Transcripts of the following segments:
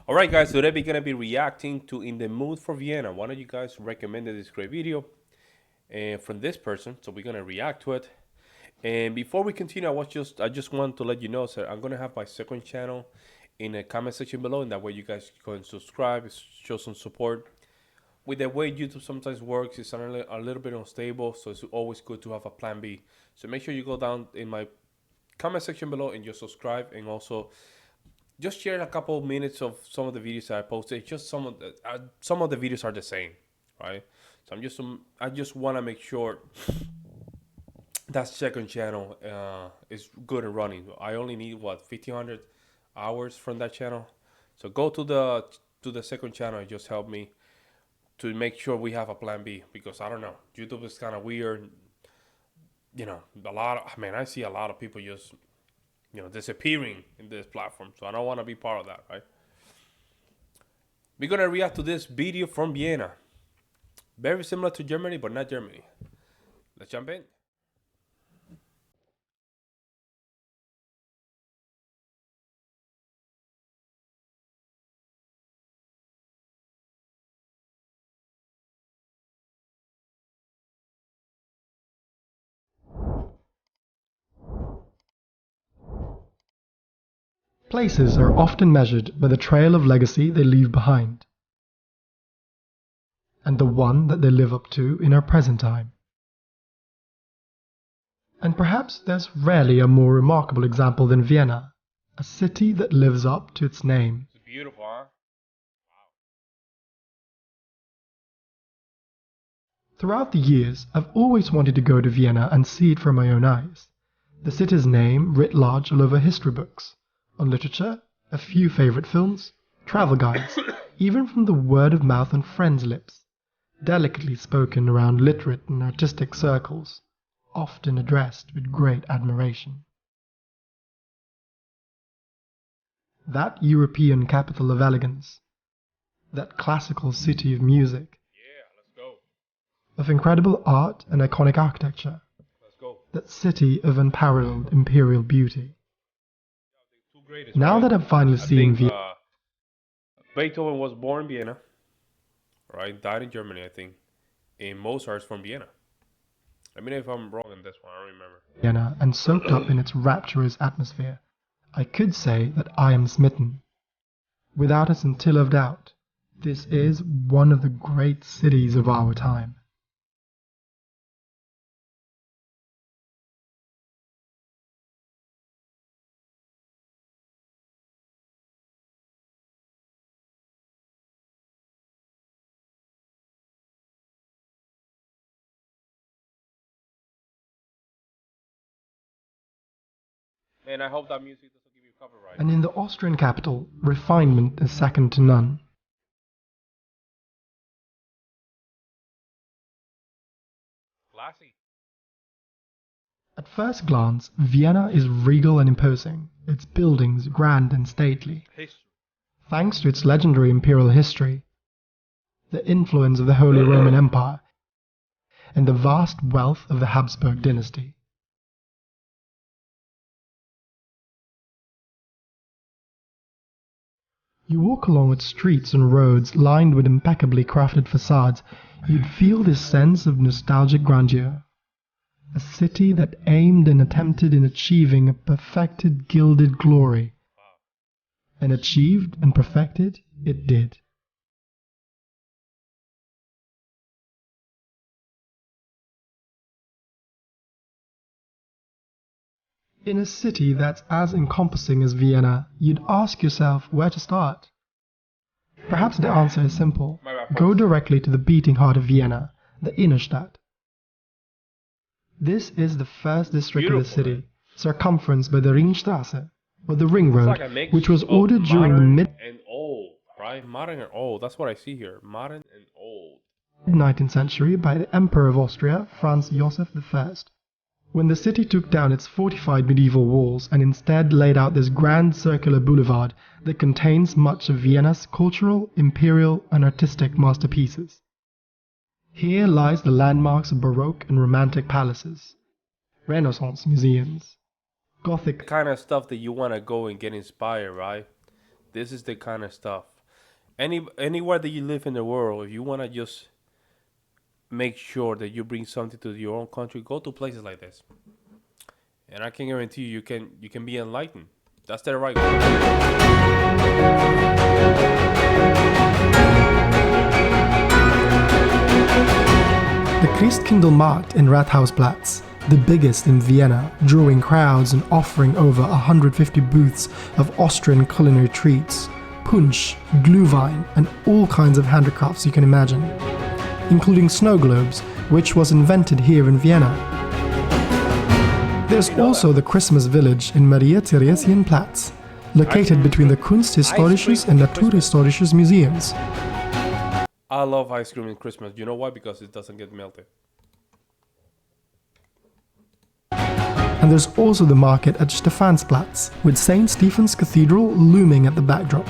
All right, guys. Today we're gonna be reacting to "In the Mood for Vienna." One of you guys recommended this great video, and from this person, so we're gonna react to it. And before we continue, I just want to let you know, sir, I'm gonna have my second channel in the comment section below, and that way you guys can subscribe, show some support. With the way YouTube sometimes works, it's a little bit unstable, so it's always good to have a plan B. So make sure you go down in my comment section below and just subscribe, and also just share a couple of minutes of some of the videos that I posted. Just some of the videos are the same, right? So I just want to make sure that second channel is good and running. I only need what 1,500 hours from that channel. So go to the second channel and just help me to make sure we have a plan B, because I don't know, YouTube is kind of weird. I see a lot of people just disappearing in this platform. So I don't want to be part of that, right? We're gonna react to this video from Vienna. Very similar to Germany, but not Germany. Let's jump in. Places are often measured by the trail of legacy they leave behind, and the one that they live up to in our present time. And perhaps there's rarely a more remarkable example than Vienna, a city that lives up to its name. It's beautiful, huh? Throughout the years, I've always wanted to go to Vienna and see it from my own eyes. The city's name writ large all over history books, on literature, a few favorite films, travel guides, even from the word of mouth on friends' lips, delicately spoken around literate and artistic circles, often addressed with great admiration. That European capital of elegance, that classical city of music, Yeah, let's go. of incredible art and iconic architecture, Let's go. that city of unparalleled imperial beauty. Two greatest, Now right? that I've finally I seen think Vienna, Beethoven was born in Vienna, right? Died in Germany, I think. And Mozart's from Vienna. Let me know if I'm wrong in this one. I don't remember. And soaked up in its rapturous atmosphere, I could say that I am smitten. Without a scintilla of doubt, this is one of the great cities of our time. Man, I hope that music doesn't give you copyright. And in the Austrian capital, refinement is second to none. Classy. At first glance, Vienna is regal and imposing, its buildings grand and stately. History. Thanks to its legendary imperial history, the influence of the Holy Roman Empire, and the vast wealth of the Habsburg dynasty. You walk along its streets and roads lined with impeccably crafted facades, you'd feel this sense of nostalgic grandeur. A city that aimed and attempted in achieving a perfected gilded glory. And achieved and perfected it did. In a city that's as encompassing as Vienna, you'd ask yourself where to start. Perhaps the answer is simple. Go directly to the beating heart of Vienna, the Innenstadt. This is the first district of the city, circumferenced by the Ringstraße, or the Ring Road, which was ordered during the mid and old, right? Modern and old. That's what I see here. Modern and old. 19th century by the Emperor of Austria, Franz Joseph I. When the city took down its fortified medieval walls and instead laid out this grand circular boulevard that contains much of Vienna's cultural, imperial, and artistic masterpieces. Here lies the landmarks of Baroque and Romantic palaces, Renaissance museums, The Gothic kind of stuff that you want to go and get inspired, right? This is the kind of stuff. Anywhere that you live in the world, if you want to just make sure that you bring something to your own country, go to places like this, and I can guarantee you can be enlightened. That's the right way. The Christkindlmarkt in Rathausplatz, the biggest in Vienna, drawing crowds and offering over 150 booths of Austrian culinary treats, punch, glühwein, and all kinds of handicrafts you can imagine, including snow globes, which was invented here in Vienna. There's also the Christmas village in Maria Theresienplatz, located between the Kunsthistorisches and Naturhistorisches museums. I love ice cream in Christmas. You know why? Because it doesn't get melted. And there's also the market at Stephansplatz, with St. Stephen's Cathedral looming at the backdrop.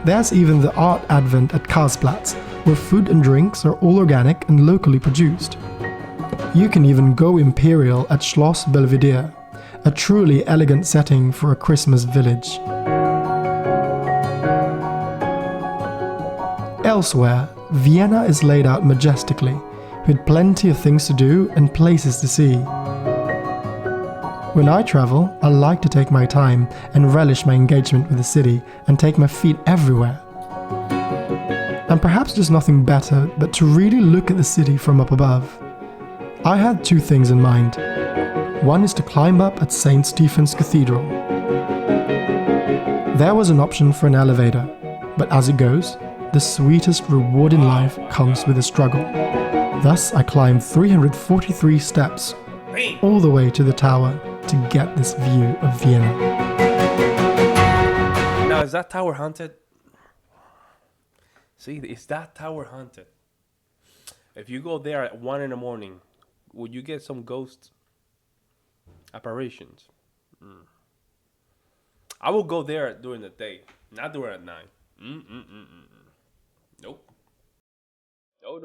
There's even the art advent at Karlsplatz, where food and drinks are all organic and locally produced. You can even go imperial at Schloss Belvedere, a truly elegant setting for a Christmas village. Elsewhere, Vienna is laid out majestically, with plenty of things to do and places to see. When I travel, I like to take my time and relish my engagement with the city and take my feet everywhere. And perhaps there's nothing better but to really look at the city from up above. I had two things in mind. One is to climb up at St. Stephen's Cathedral. There was an option for an elevator, but as it goes, the sweetest reward in life comes with a struggle. Thus, I climbed 343 steps all the way to the tower to get this view of Vienna. Now, is that tower haunted? See, is that tower haunted? If you go there at 1 in the morning, would you get some ghost apparitions? I will go there during the day, not during at night. Nope. No.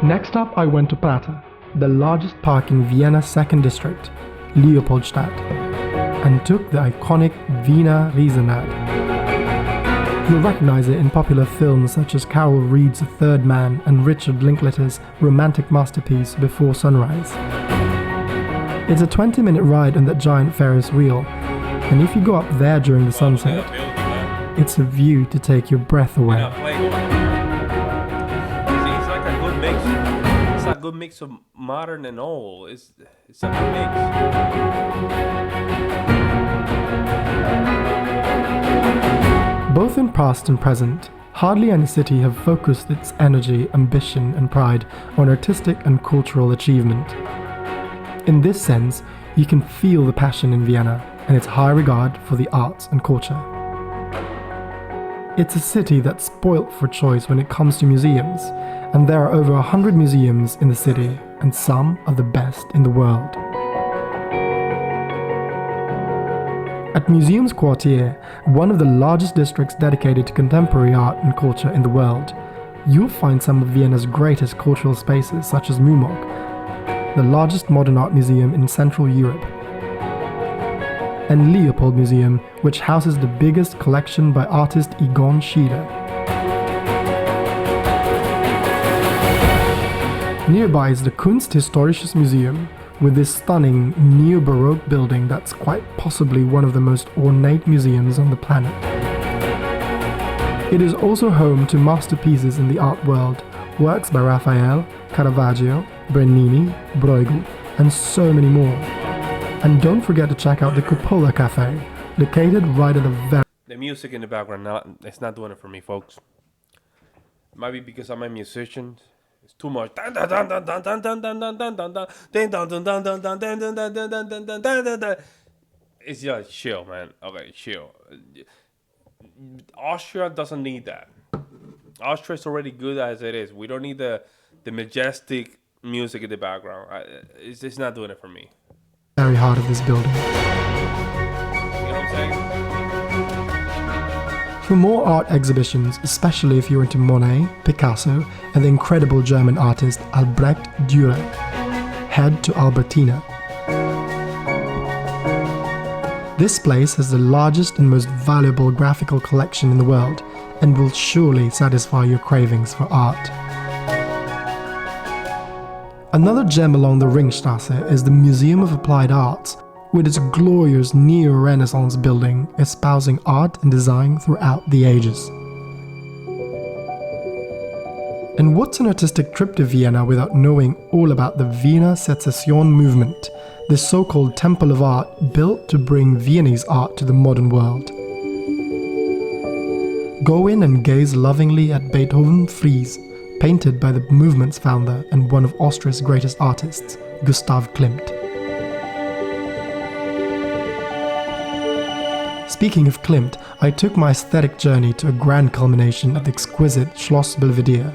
Next up, I went to Prater, the largest park in Vienna's second district, Leopoldstadt, and took the iconic Wiener Riesenrad. You'll recognize it in popular films such as Carol Reed's The Third Man and Richard Linklater's romantic masterpiece Before Sunrise. It's a 20-minute ride on that giant Ferris wheel, and if you go up there during the sunset, it's a view to take your breath away. It's like a good mix. It's a good mix of modern and old. It's a good mix. Both in past and present, hardly any city have focused its energy, ambition, and pride on artistic and cultural achievement. In this sense, you can feel the passion in Vienna and its high regard for the arts and culture. It's a city that's spoilt for choice when it comes to museums, and there are over 100 museums in the city, and some are the best in the world. At Museums Quartier, one of the largest districts dedicated to contemporary art and culture in the world, you'll find some of Vienna's greatest cultural spaces such as MUMOG, the largest modern art museum in Central Europe, and Leopold Museum, which houses the biggest collection by artist Egon Schiele. Nearby is the Kunsthistorisches Museum, with this stunning neo-Baroque building that's quite possibly one of the most ornate museums on the planet. It is also home to masterpieces in the art world, works by Raphael, Caravaggio, Bernini, Bruegel, and so many more. And don't forget to check out the Cupola Cafe, located right at the very... The music in the background, it's not doing it for me, folks. It might be because I'm a musician. It's too much. It's just chill, man. Okay, chill. Austria doesn't need that. Austria is already good as it is. We don't need the majestic music in the background. It's not doing it for me. Very heart of this building. You know what I'm saying? For more art exhibitions, especially if you're into Monet, Picasso, and the incredible German artist Albrecht Dürer, head to Albertina. This place has the largest and most valuable graphical collection in the world and will surely satisfy your cravings for art. Another gem along the Ringstrasse is the Museum of Applied Arts, with its glorious neo-Renaissance building espousing art and design throughout the ages. And what's an artistic trip to Vienna without knowing all about the Wiener Secession movement, this so-called temple of art built to bring Viennese art to the modern world? Go in and gaze lovingly at Beethoven Frieze, painted by the movement's founder and one of Austria's greatest artists, Gustav Klimt. Speaking of Klimt, I took my aesthetic journey to a grand culmination at the exquisite Schloss Belvedere,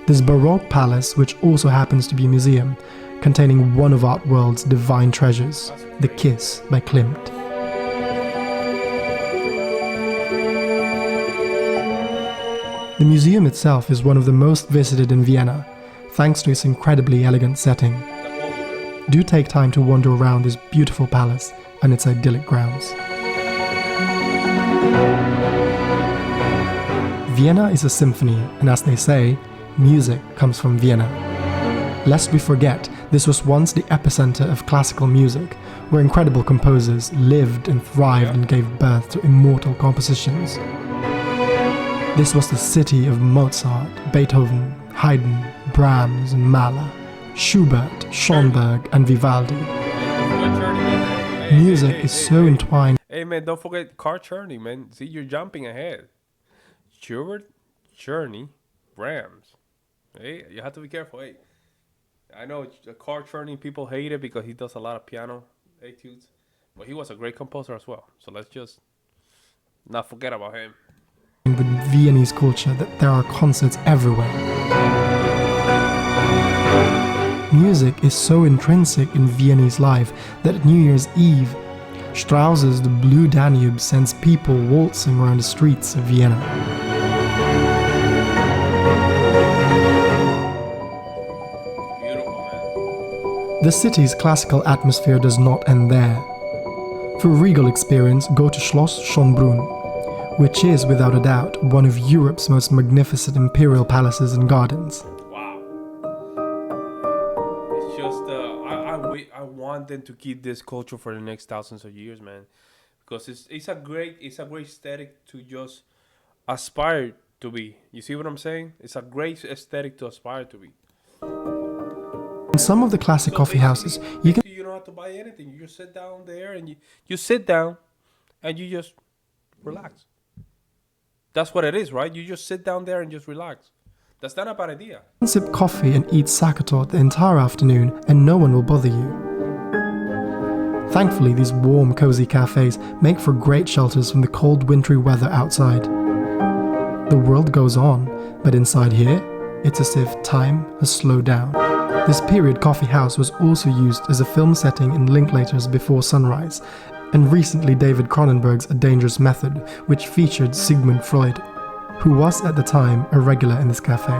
this Baroque palace which also happens to be a museum, containing one of art world's divine treasures, The Kiss by Klimt. The museum itself is one of the most visited in Vienna, thanks to its incredibly elegant setting. Do take time to wander around this beautiful palace and its idyllic grounds. Vienna is a symphony, and as they say, music comes from Vienna. Lest we forget, this was once the epicenter of classical music, where incredible composers lived and thrived and gave birth to immortal compositions. This was the city of Mozart, Beethoven, Haydn, Brahms and Mahler, Schubert, Schoenberg and Vivaldi. Music is so entwined. Hey man, don't forget car churning, man. See, you're jumping ahead. Schubert, Czerny, Brahms. Hey, you have to be careful. Hey, I know car churning people hate it because he does a lot of piano etudes, but he was a great composer as well. So let's just not forget about him. With Viennese culture, that there are concerts everywhere. Music is so intrinsic in Viennese life that at New Year's Eve, Strauss's The Blue Danube sends people waltzing around the streets of Vienna. The city's classical atmosphere does not end there. For a regal experience, go to Schloss Schönbrunn, which is, without a doubt, one of Europe's most magnificent imperial palaces and gardens. Wow. It's just, I want them to keep this culture for the next thousands of years, man. Because it's a great aesthetic to just aspire to be. You see what I'm saying? It's a great aesthetic to aspire to be. In some of the classic coffee houses, you don't have to buy anything. You just sit down there and you sit down and you just relax. That's what it is, right? You just sit down there and just relax. That's not a bad idea. Sip coffee and eat sakotot the entire afternoon and no one will bother you. Thankfully, these warm, cozy cafes make for great shelters from the cold, wintry weather outside. The world goes on, but inside here, it's as if time has slowed down. This period coffee house was also used as a film setting in Linklaters Before Sunrise, and recently David Cronenberg's A Dangerous Method, which featured Sigmund Freud, who was at the time a regular in this cafe.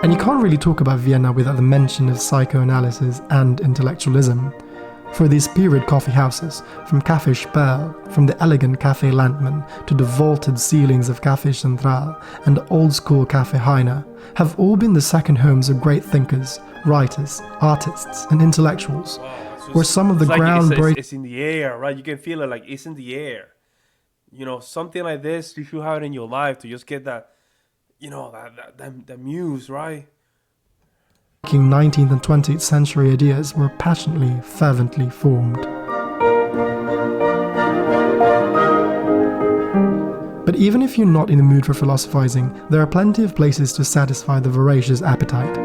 And you can't really talk about Vienna without the mention of psychoanalysis and intellectualism. For these period coffee houses, from Café Sperl, from the elegant Café Landmann to the vaulted ceilings of Café Central and the old-school Café Heine, have all been the second homes of great thinkers, writers, artists and intellectuals, where some of the groundbreaking... It's in the air, right? You can feel it like it's in the air. You know, something like this, you should have it in your life to just get that, you know, that muse, right? 19th and 20th century ideas were passionately, fervently formed. But even if you're not in the mood for philosophizing, there are plenty of places to satisfy the voracious appetite.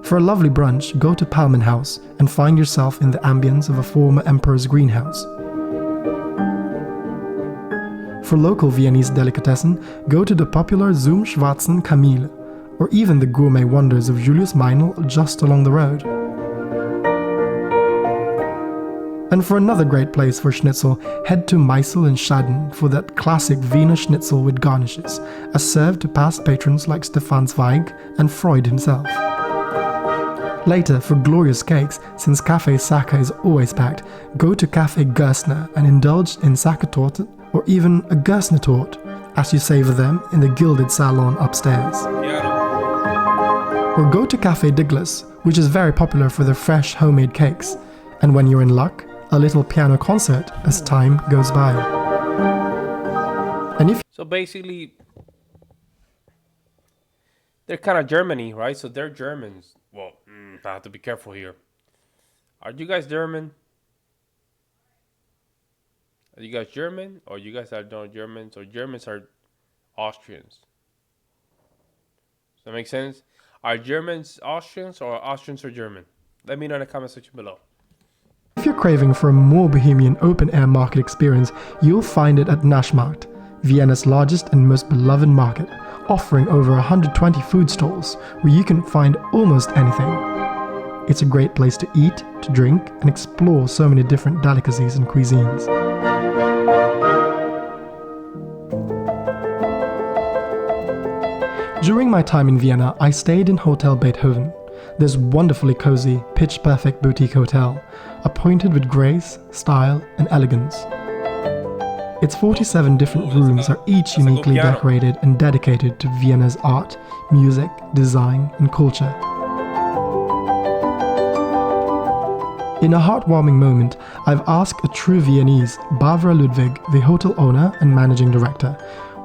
For a lovely brunch, go to Palmenhaus and find yourself in the ambience of a former emperor's greenhouse. For local Viennese delicatessen, go to the popular Zum Schwarzen Kamil, or even the gourmet wonders of Julius Meinl just along the road. And for another great place for schnitzel, head to Meisel in Schaden for that classic Wiener schnitzel with garnishes, as served to past patrons like Stefan Zweig and Freud himself. Later, for glorious cakes, since Café Saka is always packed, go to Café Gerstner and indulge in Sake-Torte or even a Gerstner Torte, as you savor them in the gilded salon upstairs. Or go to Café Diglas, which is very popular for their fresh homemade cakes, and when you're in luck, a little piano concert as time goes by. And if So basically, they're kind of Germany, right? So they're Germans. Well, I have to be careful here. Are you guys German? Are you guys German? Or you guys are not Germans? Or Germans are Austrians? Does that make sense? Are Germans Austrians or Austrians are German? Let me know in the comment section below. you're craving for a more bohemian open-air market experience, you'll find it at Naschmarkt, Vienna's largest and most beloved market, offering over 120 food stalls where you can find almost anything. It's a great place to eat, to drink, and explore so many different delicacies and cuisines. During my time in Vienna, I stayed in Hotel Beethoven, this wonderfully cozy, pitch-perfect boutique hotel, appointed with grace, style, and elegance. Its 47 different rooms are each uniquely decorated and dedicated to Vienna's art, music, design, and culture. In a heartwarming moment, I've asked a true Viennese, Barbara Ludwig, the hotel owner and managing director,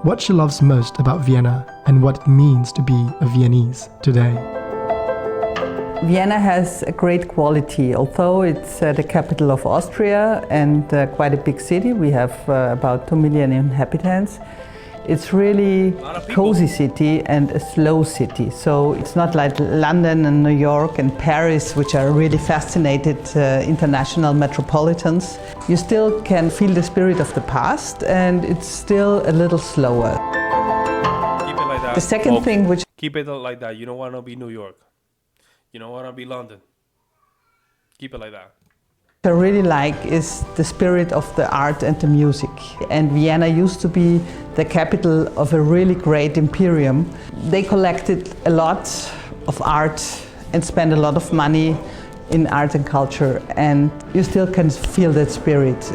what she loves most about Vienna and what it means to be a Viennese today. Vienna has a great quality, although it's the capital of Austria and quite a big city. We have about 2 million inhabitants. It's really a cozy city and a slow city. So it's not like London and New York and Paris, which are really fascinated international metropolitans. You still can feel the spirit of the past, and it's still a little slower. Keep it like that. The second thing which... Keep it like that. You don't want to be New York. You don't want to be London. Keep it like that. I really like is the spirit of the art and the music. And Vienna used to be the capital of a really great imperium. They collected a lot of art and spent a lot of money in art and culture, and you still can feel that spirit.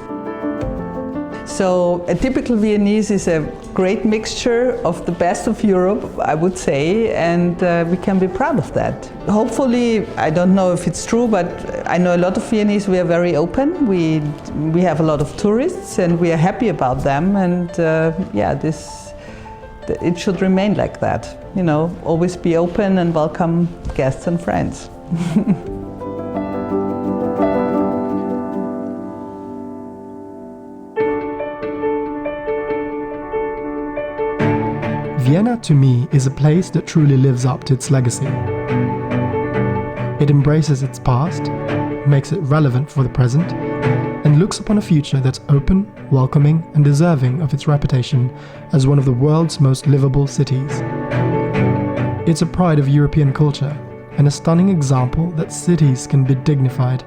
So a typical Viennese is a great mixture of the best of Europe, I would say, and we can be proud of that. Hopefully, I don't know if it's true, but I know a lot of Viennese, we are very open. We have a lot of tourists and we are happy about them, and it should remain like that. You know, always be open and welcome guests and friends. Vienna, to me, is a place that truly lives up to its legacy. It embraces its past, makes it relevant for the present, and looks upon a future that's open, welcoming, and deserving of its reputation as one of the world's most livable cities. It's a pride of European culture, and a stunning example that cities can be dignified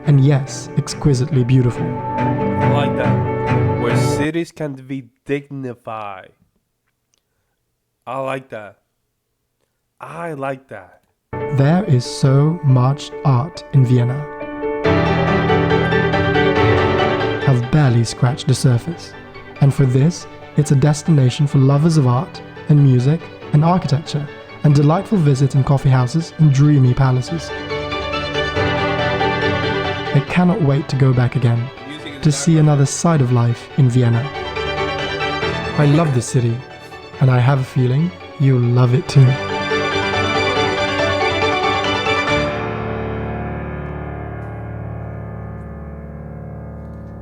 and, yes, exquisitely beautiful. I like that. Where cities can be dignified. I like that. I like that. There is so much art in Vienna. I've barely scratched the surface, and for this, it's a destination for lovers of art and music and architecture, and delightful visits in coffee houses and dreamy palaces. I cannot wait to go back again, to see another side of life in Vienna. I love this city, and I have a feeling you'll love it too.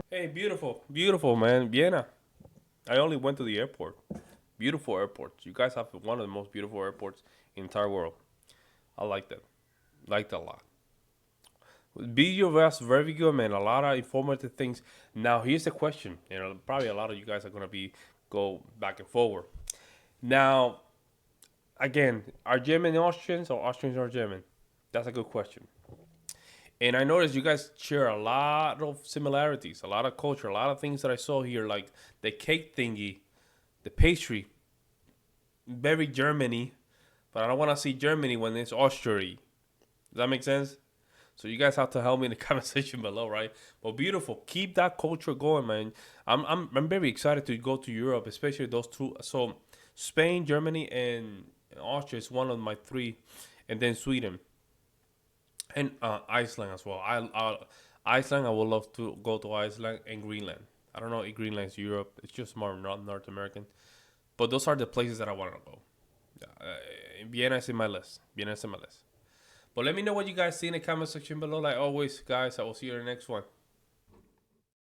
Hey, beautiful, man. Vienna. I only went to the airport. Beautiful airport. You guys have one of the most beautiful airports in the entire world. I like that. Liked it a lot. Video was very good, man. A lot of informative things. Now, here's the question. You know, probably a lot of you guys are gonna go back and forward. Now, again, are German Austrians or Austrians are German? That's a good question. And I noticed you guys share a lot of similarities, a lot of culture, a lot of things that I saw here, like the cake thingy, the pastry, very Germany. But I don't want to see Germany when it's Austria. Does that make sense? So you guys have to help me in the comment section below, right? But beautiful. Keep that culture going, man. I'm very excited to go to Europe, especially those two. So Spain, Germany, and Austria is one of my three, and then Sweden and Iceland as well. Iceland. I would love to go to Iceland and Greenland. I don't know if Greenland's Europe. It's just more North American. But those are the places that I want to go. Uh, Vienna is in my list. Vienna is in my list. But let me know what you guys see in the comment section below. Like always, guys, I will see you in the next one.